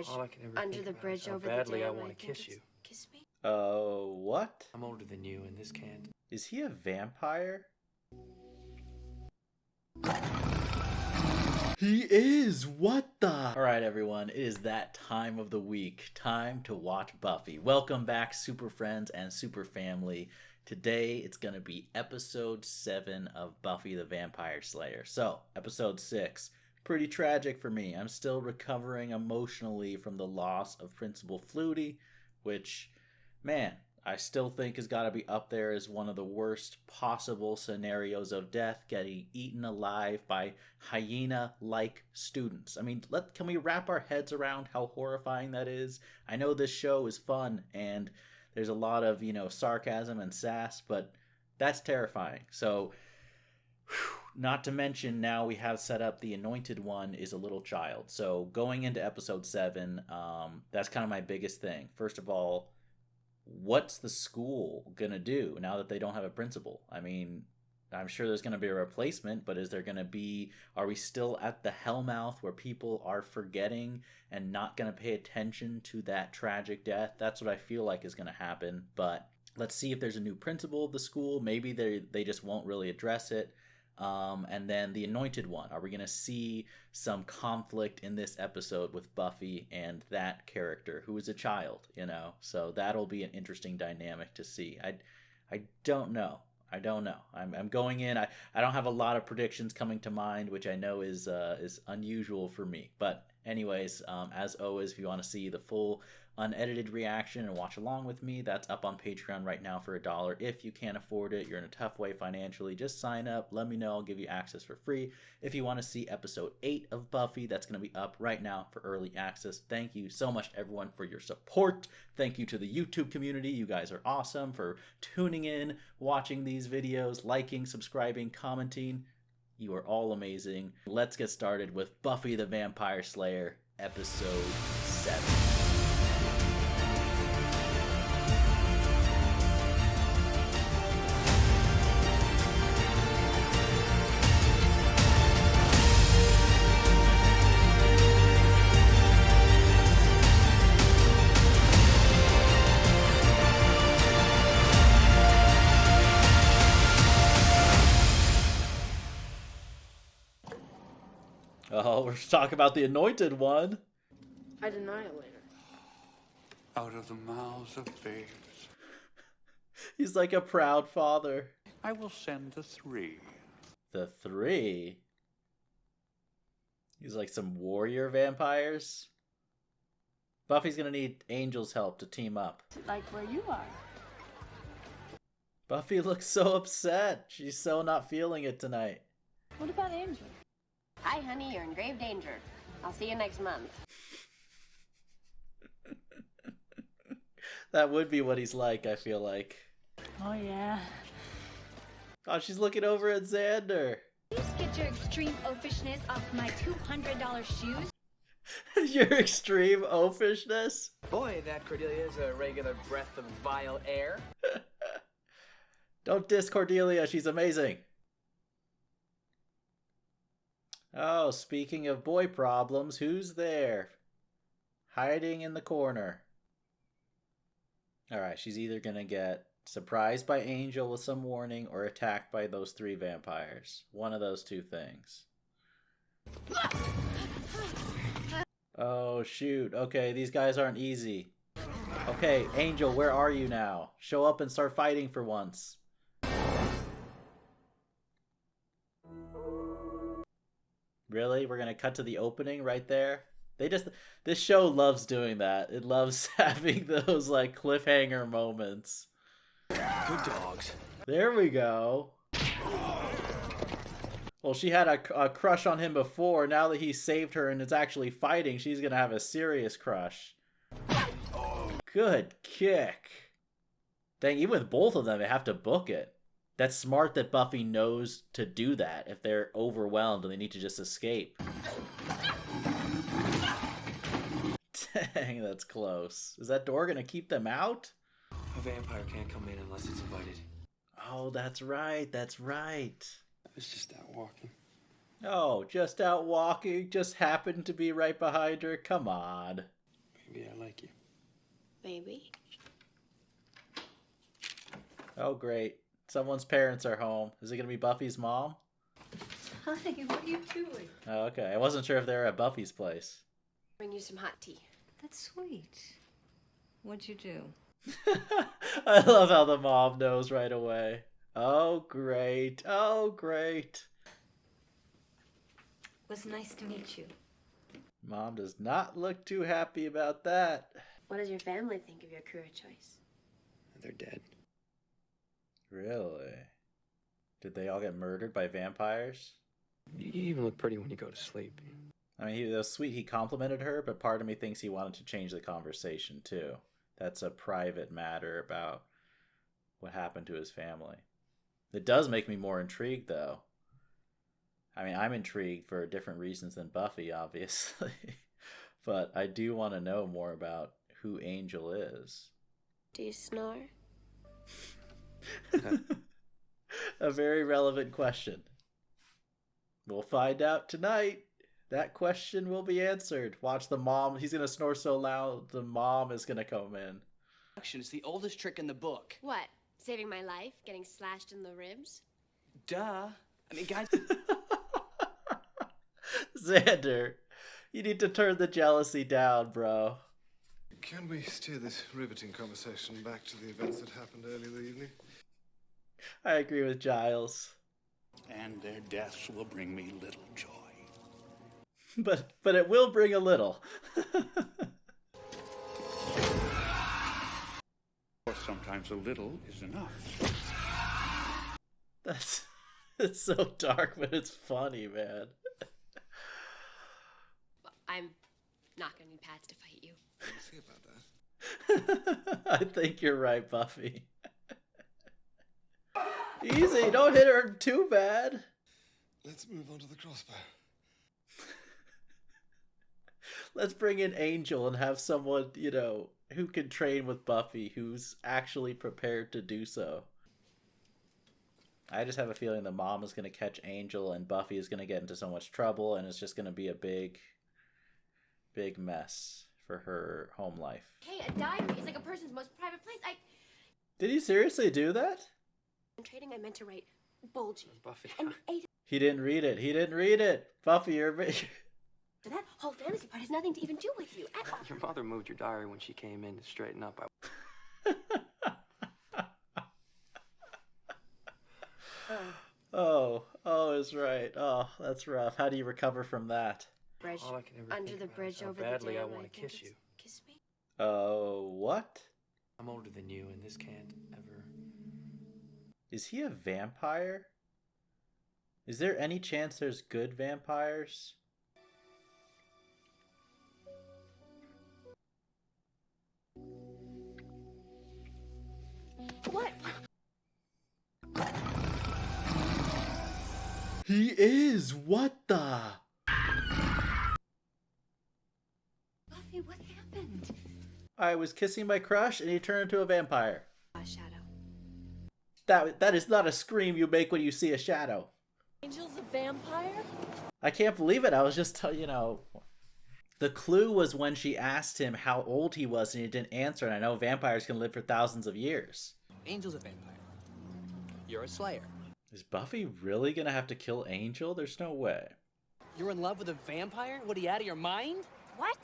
bridge. All I can ever Under think the about bridge is how over the badly I dam. want to think kiss you. Kiss me. Oh, what? I'm older than you, and this can't. Is he a vampire? He is! What the? Alright everyone, it is that time of the week. Time to watch Buffy. Welcome back, super friends and super family. Today it's gonna be episode 7 of Buffy the Vampire Slayer. So, episode 6. Pretty tragic for me. I'm still recovering emotionally from the loss of Principal Flutie, which, man, I still think has got to be up there as one of the worst possible scenarios of death, getting eaten alive by hyena-like students. I mean, can we wrap our heads around how horrifying that is? I know this show is fun and there's a lot of, sarcasm and sass, but that's terrifying. So, not to mention now we have set up the Anointed One is a little child. So going into episode 7, that's kind of my biggest thing. First of all, what's the school gonna do now that they don't have a principal? I mean, I'm sure there's gonna be a replacement, but are we still at the hellmouth where people are forgetting and not gonna pay attention to that tragic death? That's what I feel like is gonna happen. But let's see if there's a new principal of the school. Maybe they just won't really address it. And then the Anointed One. Are we going to see some conflict in this episode with Buffy and that character who is a child, So that'll be an interesting dynamic to see. I don't know. I'm going in. I don't have a lot of predictions coming to mind, which I know is unusual for me. But anyways, as always, if you want to see the full unedited reaction and watch along with me, that's up on Patreon right now for $1. If you can't afford it, you're in a tough way financially, just sign up, let me know, I'll give you access for free. If you want to see episode 8 of Buffy, that's going to be up right now for early access. Thank you so much everyone for your support. Thank you to the YouTube community. You guys are awesome for tuning in, watching these videos, liking, subscribing, commenting. You are all amazing. Let's get started with Buffy the Vampire Slayer, episode 7. Oh, we're talking about the Anointed One. I'd annihilate her. Out of the mouths of babes, He's like a proud father. I will send the 3. The 3? He's like some warrior vampires. Buffy's gonna need Angel's help to team up. Like where you are. Buffy looks so upset. She's so not feeling it tonight. What about Angel? Hi, honey, you're in grave danger. I'll see you next month. That would be what he's like, I feel like. Oh, yeah. Oh, she's looking over at Xander. Please get your extreme oafishness off my $200 shoes. Your extreme oafishness? Boy, that Cordelia is a regular breath of vile air. Don't diss Cordelia, she's amazing. Oh, speaking of boy problems, who's there? Hiding in the corner. Alright, she's either gonna get surprised by Angel with some warning or attacked by those 3 vampires. One of those 2 things. Oh, shoot. Okay, these guys aren't easy. Okay, Angel, where are you now? Show up and start fighting for once. Really? We're gonna cut to the opening right there? This show loves doing that. It loves having those, like, cliffhanger moments. Good dogs. There we go. Well, she had a crush on him before. Now that he saved her and is actually fighting, she's gonna have a serious crush. Good kick. Dang, even with both of them, they have to book it. That's smart that Buffy knows to do that if they're overwhelmed and they need to just escape. Dang, that's close. Is that door gonna keep them out? A vampire can't come in unless it's invited. Oh, that's right, that's right. I was just out walking. Oh, just out walking, just happened to be right behind her. Come on. Maybe I like you. Maybe. Oh, great. Someone's parents are home. Is it going to be Buffy's mom? Honey, what are you doing? Oh, okay. I wasn't sure if they were at Buffy's place. Bring you some hot tea. That's sweet. What'd you do? I love how the mom knows right away. Oh, great. Oh, great. It was nice to meet you. Mom does not look too happy about that. What does your family think of your career choice? They're dead. Really? Did they all get murdered by vampires? You even look pretty when you go to sleep. I mean, it was sweet he complimented her, but part of me thinks he wanted to change the conversation, too. That's a private matter about what happened to his family. It does make me more intrigued, though. I mean, I'm intrigued for different reasons than Buffy, obviously. But I do want to know more about who Angel is. Do you snore? A very relevant question. We'll find out tonight. That question will be answered. Watch the mom. He's going to snore so loud, the mom is going to come in. It's the oldest trick in the book. What? Saving my life? Getting slashed in the ribs? Duh. I mean, guys... Xander, you need to turn the jealousy down, bro. Can we steer this riveting conversation back to the events that happened earlier the evening? I agree with Giles. And their deaths will bring me little joy. But it will bring a little. Or sometimes a little is enough. It's so dark, but it's funny, man. I'm not gonna need pads to fight you. We'll see about that. I think you're right, Buffy. Easy, don't hit her too bad. Let's move on to the crossbow. Let's bring in Angel and have someone, who can train with Buffy, who's actually prepared to do so. I just have a feeling the mom is going to catch Angel and Buffy is going to get into so much trouble, and it's just going to be a big mess for her home life. Hey, a diary is like a person's most private place. Did he seriously do that? In trading, I meant to write bulgy. Buffy. And He didn't read it. Buffy, you're... that whole fantasy part has nothing to even do with you at all. Your mother moved your diary when she came in to straighten up. Oh, it's right. Oh, that's rough. How do you recover from that? Bridge. All I can ever Under think the about bridge is how over the badly dam. I want to think kiss it's you. Kiss me. Oh, what? I'm older than you, and this can't ever... Is he a vampire? Is there any chance there's good vampires? What? He is! What the? Buffy, what happened? I was kissing my crush and he turned into a vampire. Shadow. That is not a scream you make when you see a shadow. Angel's a vampire? I can't believe it. I was just, the clue was when she asked him how old he was and he didn't answer. And I know vampires can live for thousands of years. Angel's a vampire. You're a slayer. Is Buffy really gonna have to kill Angel? There's no way. You're in love with a vampire? What, are you out of your mind? What?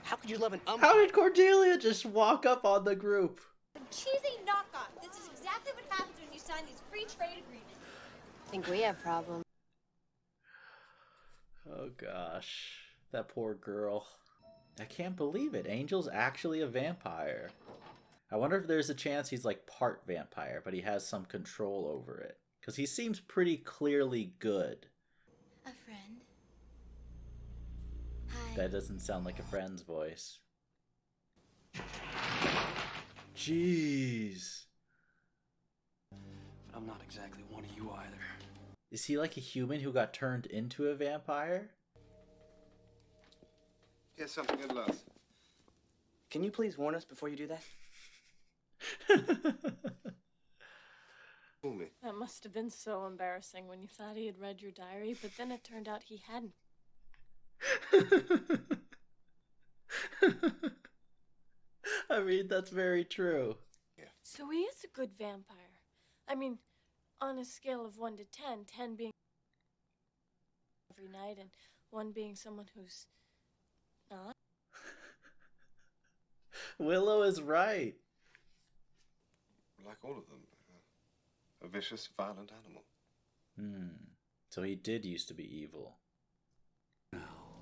How could you love an How did Cordelia just walk up on the group? Cheesy knockoff. This is exactly what happens when you sign these free trade agreements. I think we have problems. Oh gosh, that poor girl. I can't believe it. Angel's actually a vampire. I wonder if there's a chance he's like part vampire, but he has some control over it. Because he seems pretty clearly good. A friend. Hi. That doesn't sound like a friend's voice. Jeez. I'm not exactly one of you either. Is he like a human who got turned into a vampire? Here's something at last. Can you please warn us before you do that? Fool me. That must have been so embarrassing when you thought he had read your diary, but then it turned out he hadn't. I mean, that's very true. So he is a good vampire. I mean, on a scale of 1 to 10, 10 being every night and 1 being someone who's not. Willow is right. Like all of them. A vicious, violent animal. So he did used to be evil.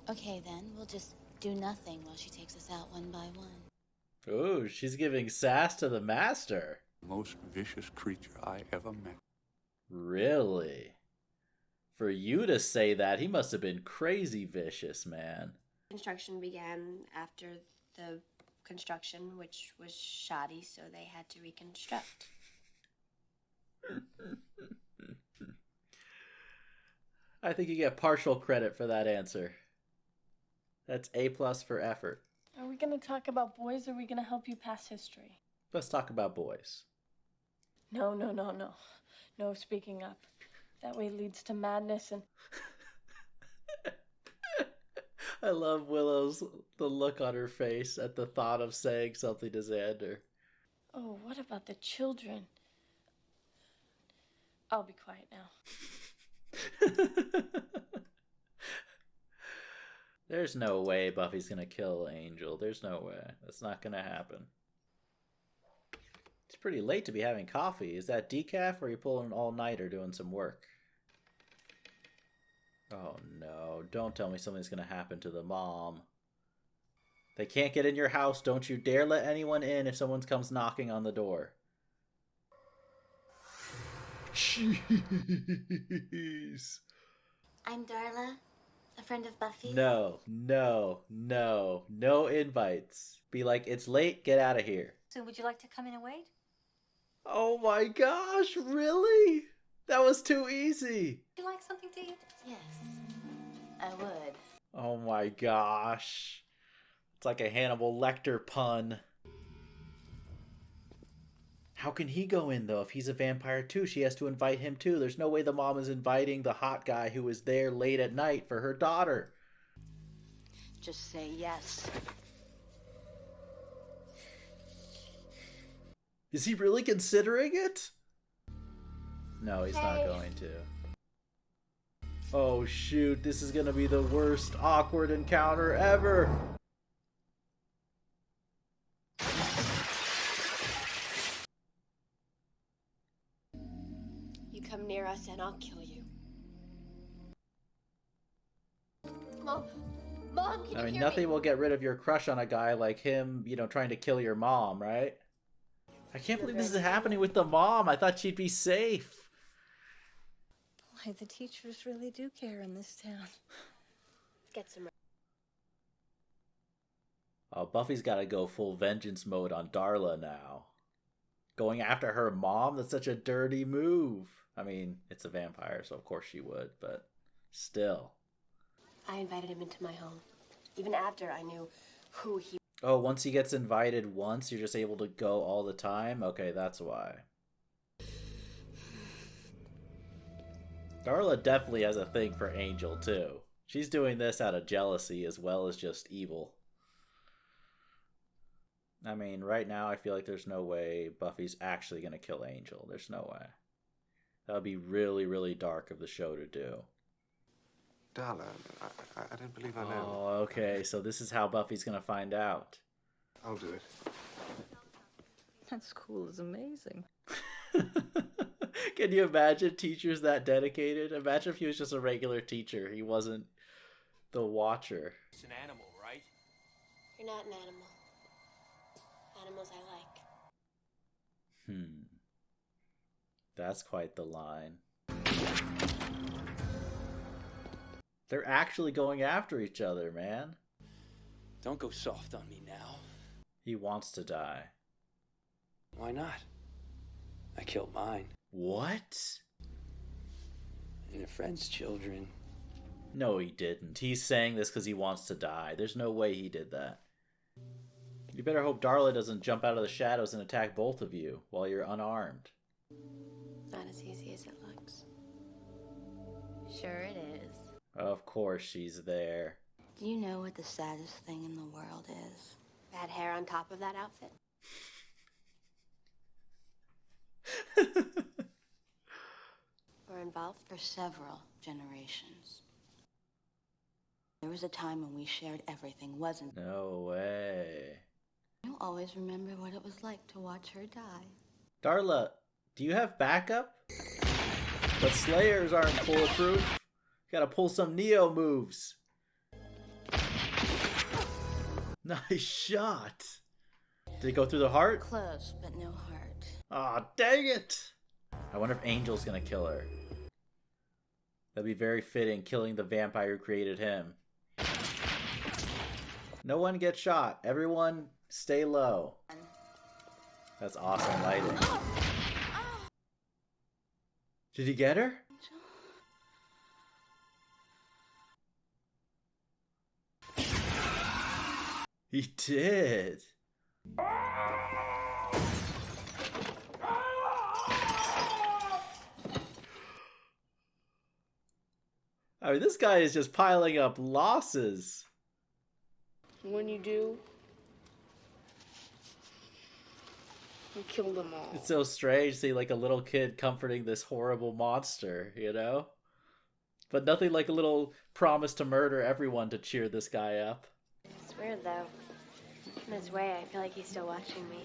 Okay, then. We'll just do nothing while she takes us out one by one. Ooh, she's giving sass to the master. Most vicious creature I ever met. Really? For you to say that, he must have been crazy vicious, man. Construction began after the construction, which was shoddy, so they had to reconstruct. I think you get partial credit for that answer. That's A+ for effort. Are we going to talk about boys or are we going to help you pass history? Let's talk about boys. No. No speaking up. That way leads to madness and... I love Willow's, the look on her face at the thought of saying something to Xander. Oh, what about the children? I'll be quiet now. There's no way Buffy's gonna kill Angel. There's no way. That's not gonna happen. It's pretty late to be having coffee. Is that decaf or are you pulling an all-nighter doing some work? Oh no, don't tell me something's gonna happen to the mom. They can't get in your house. Don't you dare let anyone in if someone comes knocking on the door. Jeez. I'm Darla, a friend of Buffy. No invites. Be like, it's late, get out of here. So would you like to come in and wait? Oh my gosh, really? That was too easy. Would you like something to eat? Yes, I would. Oh my gosh. It's like a Hannibal Lecter pun. How can he go in, though? If he's a vampire, too, she has to invite him, too. There's no way the mom is inviting the hot guy who is there late at night for her daughter. Just say yes. Is he really considering it? No, he's not going to. Oh, shoot. This is going to be the worst awkward encounter ever. You come near us and I'll kill you. Mom, can I you mean, hear nothing me? will get rid of your crush on a guy like him, you know, trying to kill your mom, right? I can't believe this is happening with the mom. I thought she'd be safe. Boy, the teachers really do care in this town. Let's get some. Oh, Buffy's got to go full vengeance mode on Darla now. Going after her mom? That's such a dirty move. I mean, it's a vampire, so of course she would, but still. I invited him into my home, even after I knew who he. Oh, once he gets invited once, you're just able to go all the time? Okay, that's why. Darla definitely has a thing for Angel, too. She's doing this out of jealousy as well as just evil. I mean, right now I feel like there's no way Buffy's actually going to kill Angel. There's no way. That would be really, really dark of the show to do. Darla, I don't believe I know. Oh, okay. So this is how Buffy's going to find out. I'll do it. That school is amazing. Can you imagine teachers that dedicated? Imagine if he was just a regular teacher. He wasn't the watcher. It's an animal, right? You're not an animal. Animals I like. That's quite the line. They're actually going after each other, man. Don't go soft on me now. He wants to die. Why not? I killed mine. What? And a friend's children. No, he didn't. He's saying this because he wants to die. There's no way he did that. You better hope Darla doesn't jump out of the shadows and attack both of you while you're unarmed. Not as easy as it looks. Sure it is. Of course she's there. Do you know what the saddest thing in the world is? Bad hair on top of that outfit. We're involved. For several generations. There was a time when we shared everything, wasn't there? No way. You'll always remember what it was like to watch her die. Darla, do you have backup? But Slayers aren't bulletproof. You gotta pull some Neo moves. Nice shot. Did it go through the heart? Close, but no heart. Aw, dang it! I wonder if Angel's gonna kill her. That'd be very fitting, killing the vampire who created him. No one gets shot. Everyone stay low. That's awesome lighting. Did he get her? He did. I mean, this guy is just piling up losses. When you do, you kill them all. It's so strange to see like a little kid comforting this horrible monster, you know? But nothing like a little promise to murder everyone to cheer this guy up. It's weird, though. In his way, I feel like he's still watching me.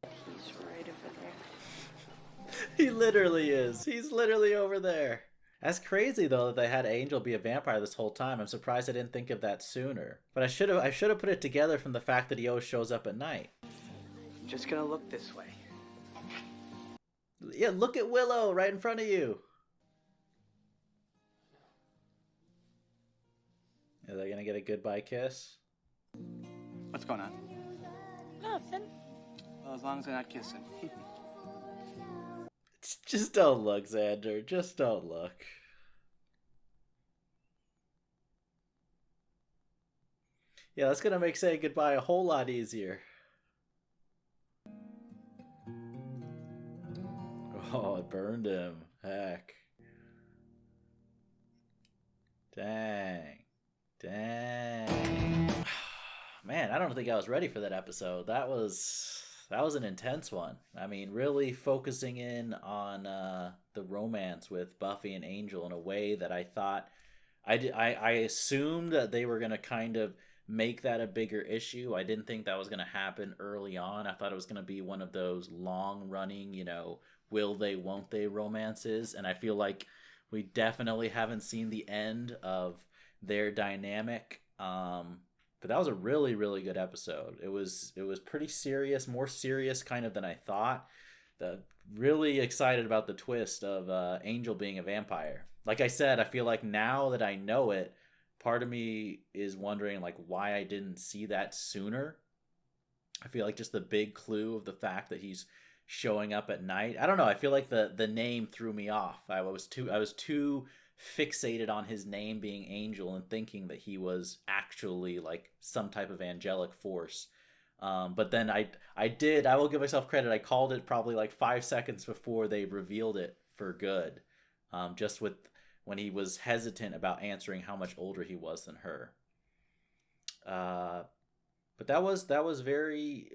He's right over there. He literally is. He's literally over there. That's crazy though that they had Angel be a vampire this whole time. I'm surprised I didn't think of that sooner. But I should have put it together from the fact that he always shows up at night. Just gonna look this way. Yeah, look at Willow right in front of you. Are they gonna get a goodbye kiss? What's going on? Nothing. Well, as long as they're not kissing. Just don't look, Xander. Just don't look. Yeah, that's gonna make saying goodbye a whole lot easier. Oh, it burned him. Heck. Dang. Dang. Man, I don't think I was ready for that episode. That was an intense one. I mean, really focusing in on the romance with Buffy and Angel in a way that I thought I assumed that they were going to kind of make that a bigger issue. I didn't think that was going to happen early on. I thought it was going to be one of those long-running, you know, will they, won't they romances. And I feel like we definitely haven't seen the end of their dynamic. But that was a really, really good episode. It was pretty serious, more serious kind of than I thought. Really excited about the twist of Angel being a vampire. Like I said, I feel like now that I know it, part of me is wondering like why I didn't see that sooner. I feel like just the big clue of the fact that he's showing up at night. I don't know. I feel like the name threw me off. I was too fixated on his name being Angel and thinking that he was actually like some type of angelic force. But then I will give myself credit. I called it probably like 5 seconds before they revealed it for good. Just with when he was hesitant about answering how much older he was than her. But that was very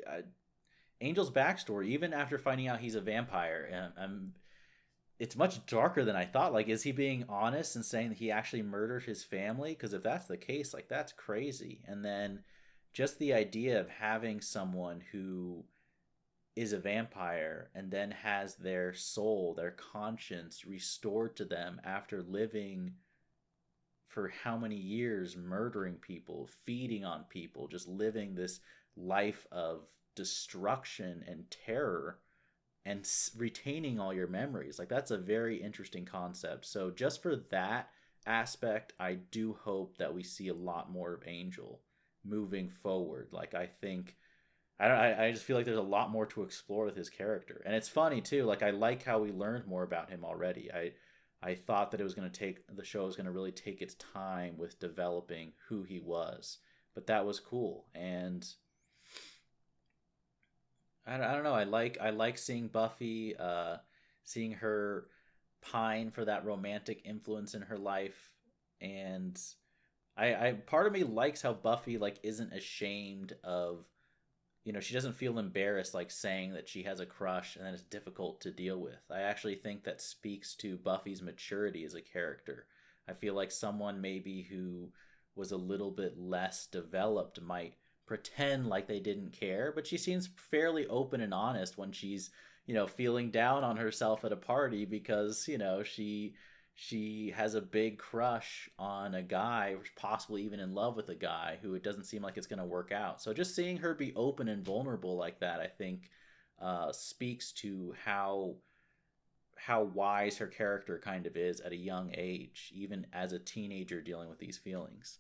Angel's backstory. Even after finding out he's a vampire, it's much darker than I thought. Like, is he being honest and saying that he actually murdered his family? Because if that's the case, like, that's crazy. And then just the idea of having someone who is a vampire and then has their soul, their conscience restored to them after living for how many years murdering people, feeding on people, just living this life of destruction and terror and retaining all your memories. Like, that's a very interesting concept. So just for that aspect, I do hope that we see a lot more of Angel moving forward. Like, I think I just feel like there's a lot more to explore with his character. And it's funny too, like I like how we learned more about him already. I thought that the show was going to really take its time with developing who he was. But that was cool. And I don't know. I like seeing Buffy, seeing her pine for that romantic influence in her life, and I part of me likes how Buffy like isn't ashamed of, you know, she doesn't feel embarrassed like saying that she has a crush and that it's difficult to deal with. I actually think that speaks to Buffy's maturity as a character. I feel like someone maybe who was a little bit less developed might pretend like they didn't care, but she seems fairly open and honest when she's, you know, feeling down on herself at a party because, you know, she has a big crush on a guy, or possibly even in love with a guy who it doesn't seem like it's going to work out. So just seeing her be open and vulnerable like that, I think, speaks to how wise her character kind of is at a young age, even as a teenager dealing with these feelings.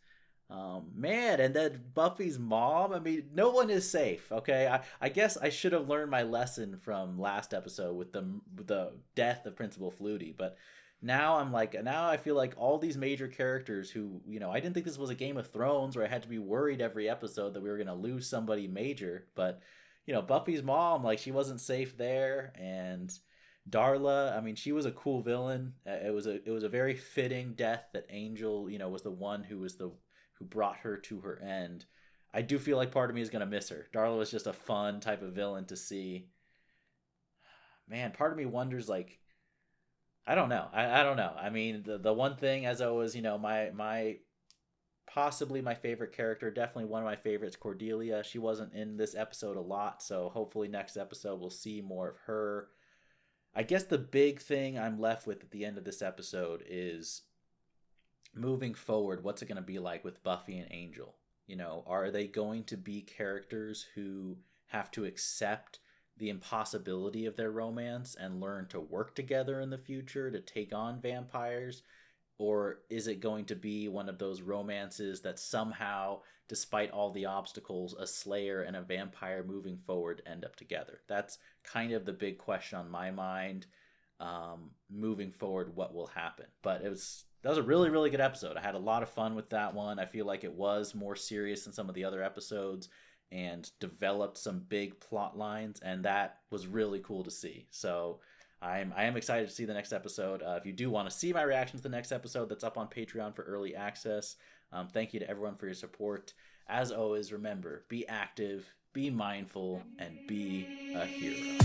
Man, and then Buffy's mom, I mean, no one is safe, okay? I guess I should have learned my lesson from last episode with the death of Principal Flutie, but now I feel like all these major characters who, you know, I didn't think this was a Game of Thrones where I had to be worried every episode that we were going to lose somebody major, but, you know, Buffy's mom, like, she wasn't safe there, and Darla, I mean, she was a cool villain. It was a very fitting death that Angel, you know, was the one who brought her to her end. I do feel like part of me is gonna miss her. Darla was just a fun type of villain to see. Man, part of me wonders, like, I don't know. I don't know. I mean, the one thing, as always, you know, my possibly my favorite character, definitely one of my favorites, Cordelia. She wasn't in this episode a lot, so hopefully next episode we'll see more of her. I guess the big thing I'm left with at the end of this episode is moving forward, what's it going to be like with Buffy and Angel? You know, are they going to be characters who have to accept the impossibility of their romance and learn to work together in the future to take on vampires? Or is it going to be one of those romances that somehow, despite all the obstacles, a Slayer and a vampire moving forward end up together? That's kind of the big question on my mind. Moving forward, what will happen? But that was a really, really good episode. I had a lot of fun with that one. I feel like it was more serious than some of the other episodes and developed some big plot lines, and that was really cool to see. So I am excited to see the next episode. If you do want to see my reaction to the next episode, that's up on Patreon for early access. Thank you to everyone for your support. As always, remember, be active, be mindful, and be a hero.